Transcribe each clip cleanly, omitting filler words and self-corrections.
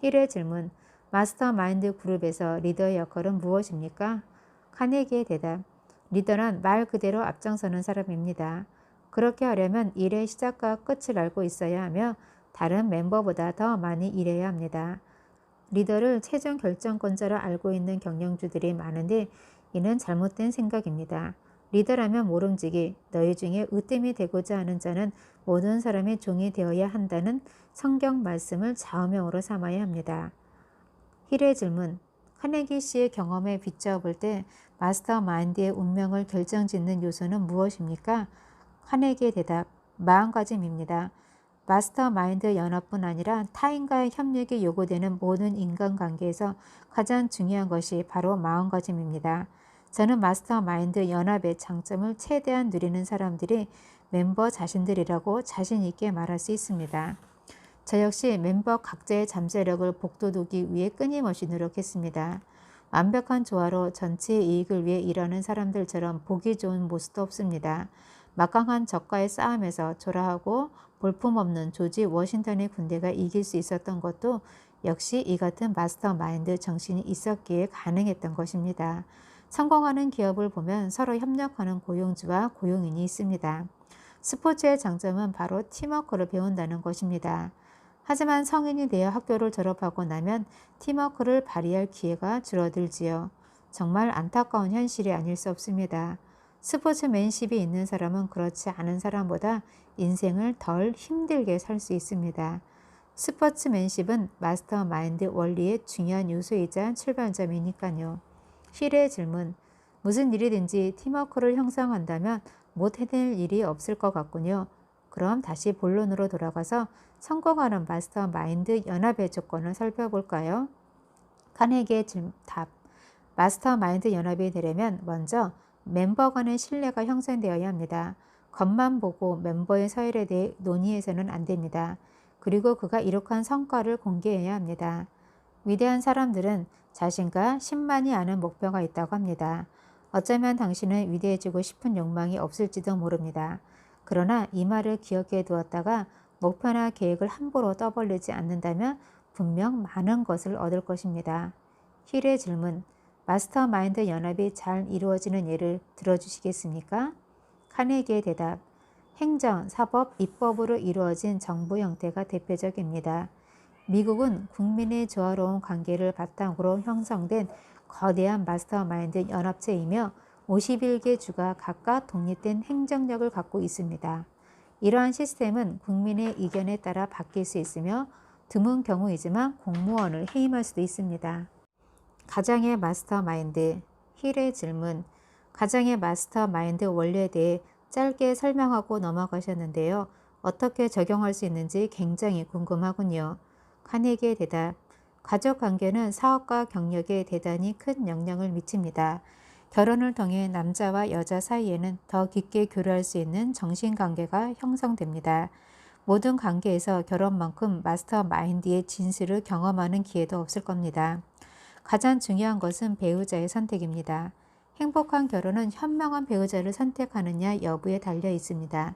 힐의 질문. 마스터마인드 그룹에서 리더의 역할은 무엇입니까? 카네기의 대답. 리더란 말 그대로 앞장서는 사람입니다. 그렇게 하려면 일의 시작과 끝을 알고 있어야 하며 다른 멤버보다 더 많이 일해야 합니다. 리더를 최종 결정권자로 알고 있는 경영주들이 많은데 이는 잘못된 생각입니다. 리더라면 모름지기, 너희 중에 으뜸이 되고자 하는 자는 모든 사람의 종이 되어야 한다는 성경 말씀을 좌우명으로 삼아야 합니다. 힐의 질문. 카네기 씨의 경험에 비추어 볼 때 마스터 마인드의 운명을 결정짓는 요소는 무엇입니까? 카네기의 대답. 마음가짐입니다. 마스터 마인드 연합뿐 아니라 타인과의 협력이 요구되는 모든 인간관계에서 가장 중요한 것이 바로 마음가짐입니다. 저는 마스터 마인드 연합의 장점을 최대한 누리는 사람들이 멤버 자신들이라고 자신 있게 말할 수 있습니다. 저 역시 멤버 각자의 잠재력을 복돋우기 위해 끊임없이 노력했습니다. 완벽한 조화로 전체의 이익을 위해 일하는 사람들처럼 보기 좋은 모습도 없습니다. 막강한 적과의 싸움에서 초라하고 볼품없는 조지 워싱턴의 군대가 이길 수 있었던 것도 역시 이 같은 마스터 마인드 정신이 있었기에 가능했던 것입니다. 성공하는 기업을 보면 서로 협력하는 고용주와 고용인이 있습니다. 스포츠의 장점은 바로 팀워크를 배운다는 것입니다. 하지만 성인이 되어 학교를 졸업하고 나면 팀워크를 발휘할 기회가 줄어들지요. 정말 안타까운 현실이 아닐 수 없습니다. 스포츠맨십이 있는 사람은 그렇지 않은 사람보다 인생을 덜 힘들게 살 수 있습니다. 스포츠맨십은 마스터 마인드 원리의 중요한 요소이자 출발점이니까요. 힐의 질문. 무슨 일이든지 팀워크를 형성한다면 못 해낼 일이 없을 것 같군요. 그럼 다시 본론으로 돌아가서 성공하는 마스터 마인드 연합의 조건을 살펴볼까요? 카네기의 답. 마스터 마인드 연합이 되려면 먼저 멤버 간의 신뢰가 형성되어야 합니다. 겉만 보고 멤버의 서열에 대해 논의해서는 안 됩니다. 그리고 그가 이룩한 성과를 공개해야 합니다. 위대한 사람들은 자신과 10만이 아는 목표가 있다고 합니다. 어쩌면 당신은 위대해지고 싶은 욕망이 없을지도 모릅니다. 그러나 이 말을 기억해 두었다가 목표나 계획을 함부로 떠벌리지 않는다면 분명 많은 것을 얻을 것입니다. 힐의 질문. 마스터 마인드 연합이 잘 이루어지는 예를 들어주시겠습니까? 카네기의 대답. 행정, 사법, 입법으로 이루어진 정부 형태가 대표적입니다. 미국은 국민의 조화로운 관계를 바탕으로 형성된 거대한 마스터 마인드 연합체이며 51개 주가 각각 독립된 행정력을 갖고 있습니다. 이러한 시스템은 국민의 의견에 따라 바뀔 수 있으며 드문 경우이지만 공무원을 해임할 수도 있습니다. 가정의 마스터 마인드. 힐의 질문. 가정의 마스터 마인드 원리에 대해 짧게 설명하고 넘어가셨는데요. 어떻게 적용할 수 있는지 굉장히 궁금하군요. 카네기의 대답. 가족관계는 사업과 경력에 대단히 큰 영향을 미칩니다. 결혼을 통해 남자와 여자 사이에는 더 깊게 교류할 수 있는 정신관계가 형성됩니다. 모든 관계에서 결혼만큼 마스터 마인드의 진수를 경험하는 기회도 없을 겁니다. 가장 중요한 것은 배우자의 선택입니다. 행복한 결혼은 현명한 배우자를 선택하느냐 여부에 달려 있습니다.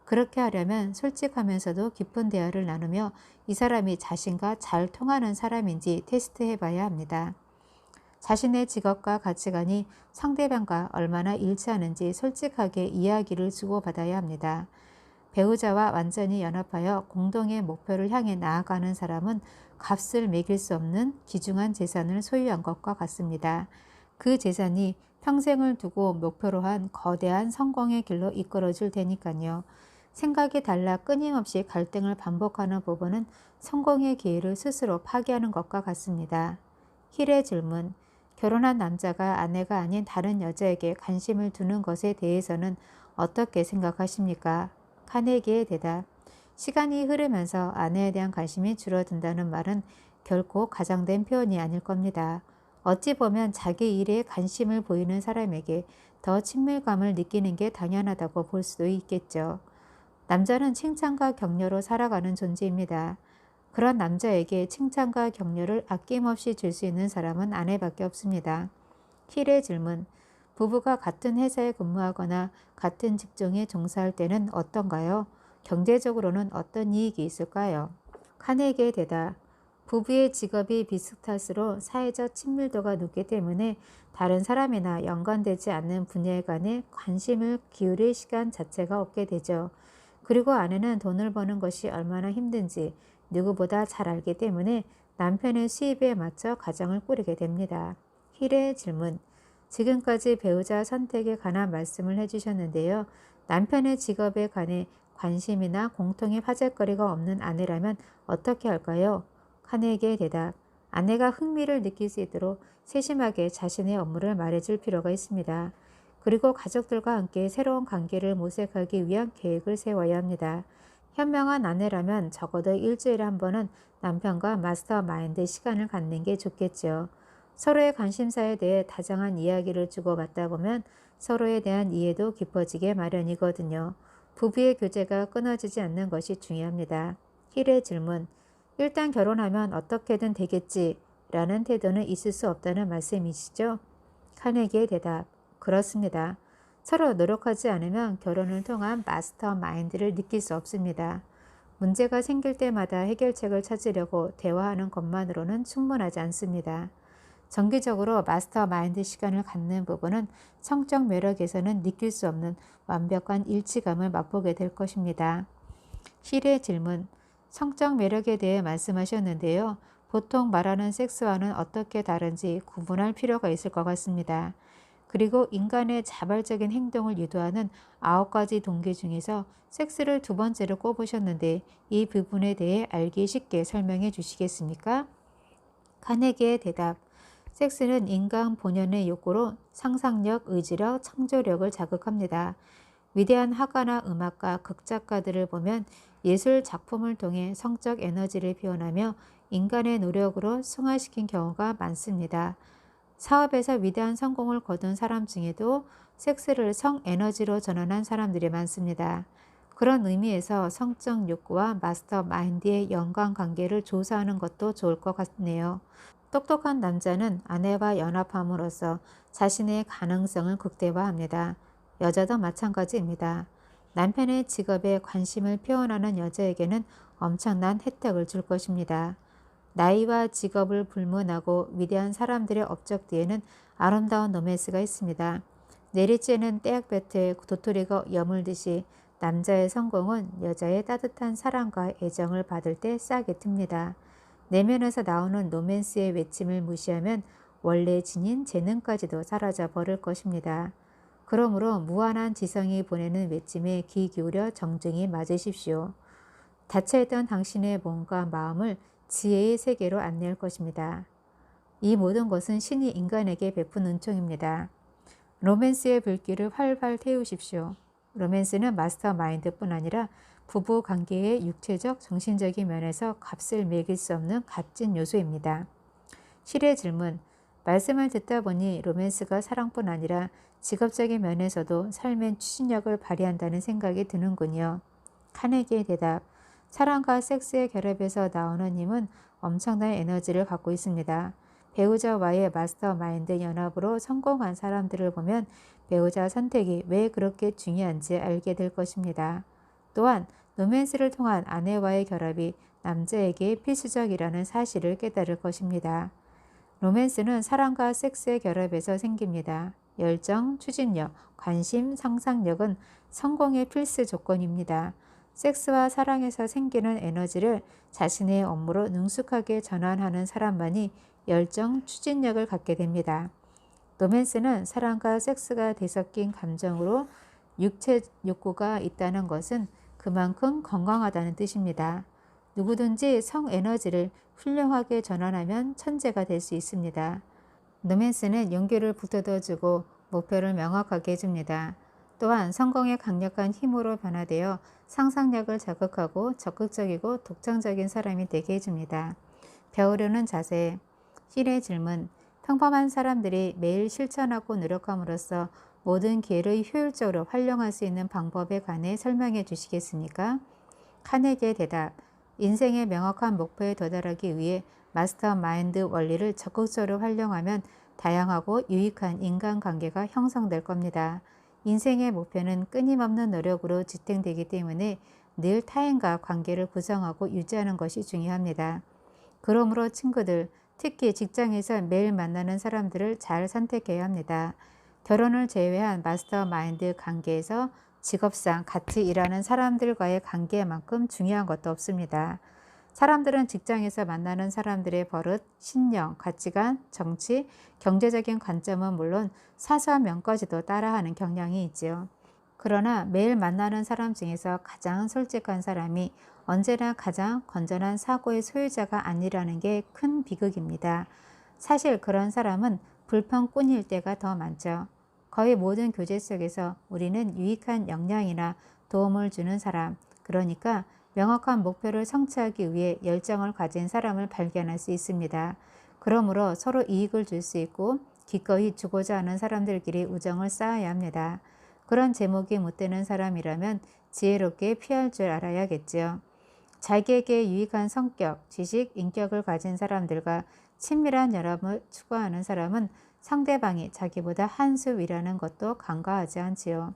그렇게 하려면 솔직하면서도 깊은 대화를 나누며 이 사람이 자신과 잘 통하는 사람인지 테스트해 봐야 합니다. 자신의 직업과 가치관이 상대방과 얼마나 일치하는지 솔직하게 이야기를 주고받아야 합니다. 배우자와 완전히 연합하여 공동의 목표를 향해 나아가는 사람은 값을 매길 수 없는 귀중한 재산을 소유한 것과 같습니다. 그 재산이 평생을 두고 목표로 한 거대한 성공의 길로 이끌어줄 테니까요. 생각이 달라 끊임없이 갈등을 반복하는 부분은 성공의 기회를 스스로 파기하는 것과 같습니다. 힐의 질문. 결혼한 남자가 아내가 아닌 다른 여자에게 관심을 두는 것에 대해서는 어떻게 생각하십니까? 카네기의 대답. 시간이 흐르면서 아내에 대한 관심이 줄어든다는 말은 결코 가장된 표현이 아닐 겁니다. 어찌 보면 자기 일에 관심을 보이는 사람에게 더 친밀감을 느끼는 게 당연하다고 볼 수도 있겠죠. 남자는 칭찬과 격려로 살아가는 존재입니다. 그런 남자에게 칭찬과 격려를 아낌없이 줄 수 있는 사람은 아내밖에 없습니다. 힐의 질문. 부부가 같은 회사에 근무하거나 같은 직종에 종사할 때는 어떤가요? 경제적으로는 어떤 이익이 있을까요? 카네기의 대답. 부부의 직업이 비슷할수록 사회적 친밀도가 높기 때문에 다른 사람이나 연관되지 않는 분야에 관해 관심을 기울일 시간 자체가 없게 되죠. 그리고 아내는 돈을 버는 것이 얼마나 힘든지 누구보다 잘 알기 때문에 남편의 수입에 맞춰 가정을 꾸리게 됩니다. 힐의 질문. 지금까지 배우자 선택에 관한 말씀을 해주셨는데요. 남편의 직업에 관해 관심이나 공통의 화제거리가 없는 아내라면 어떻게 할까요? 카네기의 대답. 아내가 흥미를 느낄 수 있도록 세심하게 자신의 업무를 말해줄 필요가 있습니다. 그리고 가족들과 함께 새로운 관계를 모색하기 위한 계획을 세워야 합니다. 현명한 아내라면 적어도 일주일에 한 번은 남편과 마스터 마인드 시간을 갖는 게 좋겠죠. 서로의 관심사에 대해 다정한 이야기를 주고받다 보면 서로에 대한 이해도 깊어지게 마련이거든요. 부부의 교제가 끊어지지 않는 것이 중요합니다. 힐의 질문. 일단 결혼하면 어떻게든 되겠지 라는 태도는 있을 수 없다는 말씀이시죠? 카네기의 대답. 그렇습니다. 서로 노력하지 않으면 결혼을 통한 마스터 마인드를 느낄 수 없습니다. 문제가 생길 때마다 해결책을 찾으려고 대화하는 것만으로는 충분하지 않습니다. 정기적으로 마스터 마인드 시간을 갖는 부분은 성적 매력에서는 느낄 수 없는 완벽한 일치감을 맛보게 될 것입니다. 힐의 질문. 성적 매력에 대해 말씀하셨는데요. 보통 말하는 섹스와는 어떻게 다른지 구분할 필요가 있을 것 같습니다. 그리고 인간의 자발적인 행동을 유도하는 9가지 동기 중에서 섹스를 두 번째로 꼽으셨는데 이 부분에 대해 알기 쉽게 설명해 주시겠습니까? 카네기의 대답. 섹스는 인간 본연의 욕구로 상상력, 의지력, 창조력을 자극합니다. 위대한 화가나 음악가, 극작가들을 보면 예술 작품을 통해 성적 에너지를 표현하며 인간의 노력으로 승화시킨 경우가 많습니다. 사업에서 위대한 성공을 거둔 사람 중에도 섹스를 성 에너지로 전환한 사람들이 많습니다. 그런 의미에서 성적 욕구와 마스터 마인드의 연관관계를 조사하는 것도 좋을 것 같네요. 똑똑한 남자는 아내와 연합함으로써 자신의 가능성을 극대화합니다. 여자도 마찬가지입니다. 남편의 직업에 관심을 표현하는 여자에게는 엄청난 혜택을 줄 것입니다. 나이와 직업을 불문하고 위대한 사람들의 업적 뒤에는 아름다운 로맨스가 있습니다. 내리쬐는 떼약볕에 도토리가 여물듯이 남자의 성공은 여자의 따뜻한 사랑과 애정을 받을 때 싹이 틉니다. 내면에서 나오는 로맨스의 외침을 무시하면 원래 지닌 재능까지도 사라져 버릴 것입니다. 그러므로 무한한 지성이 보내는 외침에 귀 기울여 정중히 맞으십시오. 닫혀있던 당신의 몸과 마음을 지혜의 세계로 안내할 것입니다. 이 모든 것은 신이 인간에게 베푼 은총입니다. 로맨스의 불길을 활활 태우십시오. 로맨스는 마스터 마인드뿐 아니라 부부 관계의 육체적, 정신적인 면에서 값을 매길 수 없는 값진 요소입니다. 실의 질문. 말씀을 듣다 보니 로맨스가 사랑뿐 아니라 직업적인 면에서도 삶의 추진력을 발휘한다는 생각이 드는군요. 카네기의 대답. 사랑과 섹스의 결합에서 나오는 힘은 엄청난 에너지를 갖고 있습니다. 배우자와의 마스터 마인드 연합으로 성공한 사람들을 보면 배우자 선택이 왜 그렇게 중요한지 알게 될 것입니다. 또한 로맨스를 통한 아내와의 결합이 남자에게 필수적이라는 사실을 깨달을 것입니다. 로맨스는 사랑과 섹스의 결합에서 생깁니다. 열정, 추진력, 관심, 상상력은 성공의 필수 조건입니다. 섹스와 사랑에서 생기는 에너지를 자신의 업무로 능숙하게 전환하는 사람만이 열정, 추진력을 갖게 됩니다. 로맨스는 사랑과 섹스가 뒤섞인 감정으로 육체 욕구가 있다는 것은 그만큼 건강하다는 뜻입니다. 누구든지 성 에너지를 훌륭하게 전환하면 천재가 될 수 있습니다. 로맨스는 용기를 북돋아주고 목표를 명확하게 해줍니다. 또한 성공의 강력한 힘으로 변화되어 상상력을 자극하고 적극적이고 독창적인 사람이 되게 해줍니다. 배우려는 자세. 힐의 질문. 평범한 사람들이 매일 실천하고 노력함으로써 모든 기회를 효율적으로 활용할 수 있는 방법에 관해 설명해 주시겠습니까? 카네기의 대답. 인생의 명확한 목표에 도달하기 위해 마스터 마인드 원리를 적극적으로 활용하면 다양하고 유익한 인간관계가 형성될 겁니다. 인생의 목표는 끊임없는 노력으로 지탱되기 때문에 늘 타인과 관계를 구성하고 유지하는 것이 중요합니다. 그러므로 친구들, 특히 직장에서 매일 만나는 사람들을 잘 선택해야 합니다. 결혼을 제외한 마스터마인드 관계에서 직업상 같이 일하는 사람들과의 관계만큼 중요한 것도 없습니다. 사람들은 직장에서 만나는 사람들의 버릇, 신념, 가치관, 정치, 경제적인 관점은 물론 사소한 면까지도 따라하는 경향이 있지요. 그러나 매일 만나는 사람 중에서 가장 솔직한 사람이 언제나 가장 건전한 사고의 소유자가 아니라는 게 큰 비극입니다. 사실 그런 사람은 불평꾼일 때가 더 많죠. 거의 모든 교제 속에서 우리는 유익한 역량이나 도움을 주는 사람, 그러니까 명확한 목표를 성취하기 위해 열정을 가진 사람을 발견할 수 있습니다. 그러므로 서로 이익을 줄 수 있고 기꺼이 주고자 하는 사람들끼리 우정을 쌓아야 합니다. 그런 제목이 못 되는 사람이라면 지혜롭게 피할 줄 알아야겠지요. 자기에게 유익한 성격, 지식, 인격을 가진 사람들과 친밀한 연합을 추구하는 사람은 상대방이 자기보다 한 수 위라는 것도 간과하지 않지요.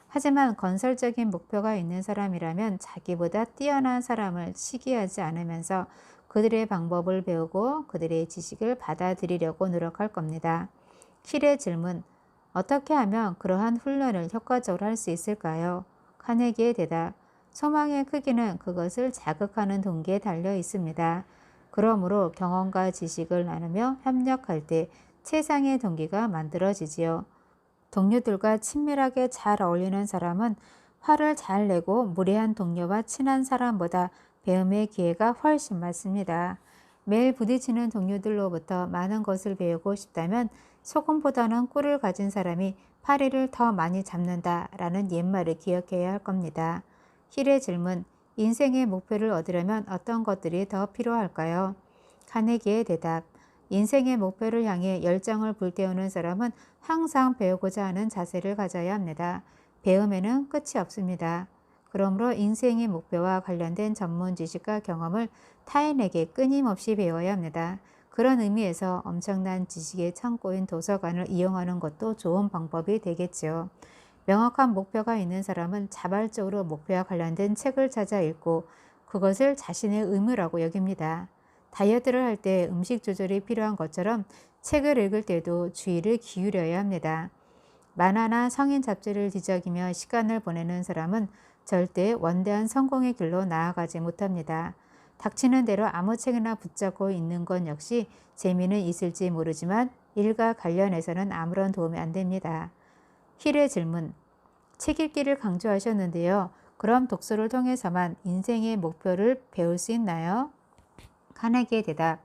하지만 건설적인 목표가 있는 사람이라면 자기보다 뛰어난 사람을 시기하지 않으면서 그들의 방법을 배우고 그들의 지식을 받아들이려고 노력할 겁니다. 킬의 질문, 어떻게 하면 그러한 훈련을 효과적으로 할 수 있을까요? 카네기의 대답, 소망의 크기는 그것을 자극하는 동기에 달려 있습니다. 그러므로 경험과 지식을 나누며 협력할 때 최상의 동기가 만들어지지요. 동료들과 친밀하게 잘 어울리는 사람은 화를 잘 내고 무례한 동료와 친한 사람보다 배움의 기회가 훨씬 많습니다. 매일 부딪히는 동료들로부터 많은 것을 배우고 싶다면 소금보다는 꿀을 가진 사람이 파리를 더 많이 잡는다라는 옛말을 기억해야 할 겁니다. 힐의 질문, 인생의 목표를 얻으려면 어떤 것들이 더 필요할까요? 카네기의 대답, 인생의 목표를 향해 열정을 불태우는 사람은 항상 배우고자 하는 자세를 가져야 합니다. 배움에는 끝이 없습니다. 그러므로 인생의 목표와 관련된 전문 지식과 경험을 타인에게 끊임없이 배워야 합니다. 그런 의미에서 엄청난 지식의 창고인 도서관을 이용하는 것도 좋은 방법이 되겠죠. 명확한 목표가 있는 사람은 자발적으로 목표와 관련된 책을 찾아 읽고 그것을 자신의 의무라고 여깁니다. 다이어트를 할 때 음식 조절이 필요한 것처럼 책을 읽을 때도 주의를 기울여야 합니다. 만화나 성인 잡지를 뒤적이며 시간을 보내는 사람은 절대 원대한 성공의 길로 나아가지 못합니다. 닥치는 대로 아무 책이나 붙잡고 있는 건 역시 재미는 있을지 모르지만 일과 관련해서는 아무런 도움이 안 됩니다. 힐의 질문, 책 읽기를 강조하셨는데요. 그럼 독서를 통해서만 인생의 목표를 배울 수 있나요? 카네기의 대답,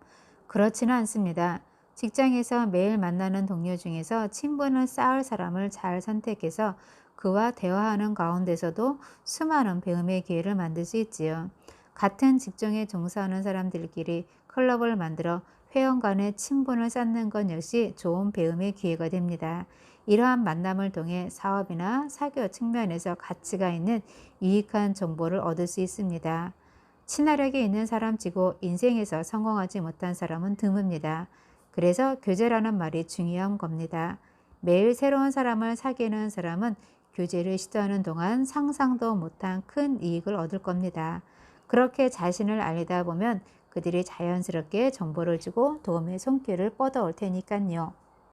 그렇지는 않습니다. 직장에서 매일 만나는 동료 중에서 친분을 쌓을 사람을 잘 선택해서 그와 대화하는 가운데서도 수많은 배움의 기회를 만들 수 있지요. 같은 직종에 종사하는 사람들끼리 클럽을 만들어 회원 간의 친분을 쌓는 것 역시 좋은 배움의 기회가 됩니다. 이러한 만남을 통해 사업이나 사교 측면에서 가치가 있는 유익한 정보를 얻을 수 있습니다. 친화력이 있는 사람치고 인생에서 성공하지 못한 사람은 드뭅니다. 그래서 교제라는 말이 중요한 겁니다. 매일 새로운 사람을 사귀는 사람은 교제를 시도하는 동안 상상도 못한 큰 이익을 얻을 겁니다. 그렇게 자신을 알리다 보면 그들이 자연스럽게 정보를 주고 도움의 손길을 뻗어올 테니까요.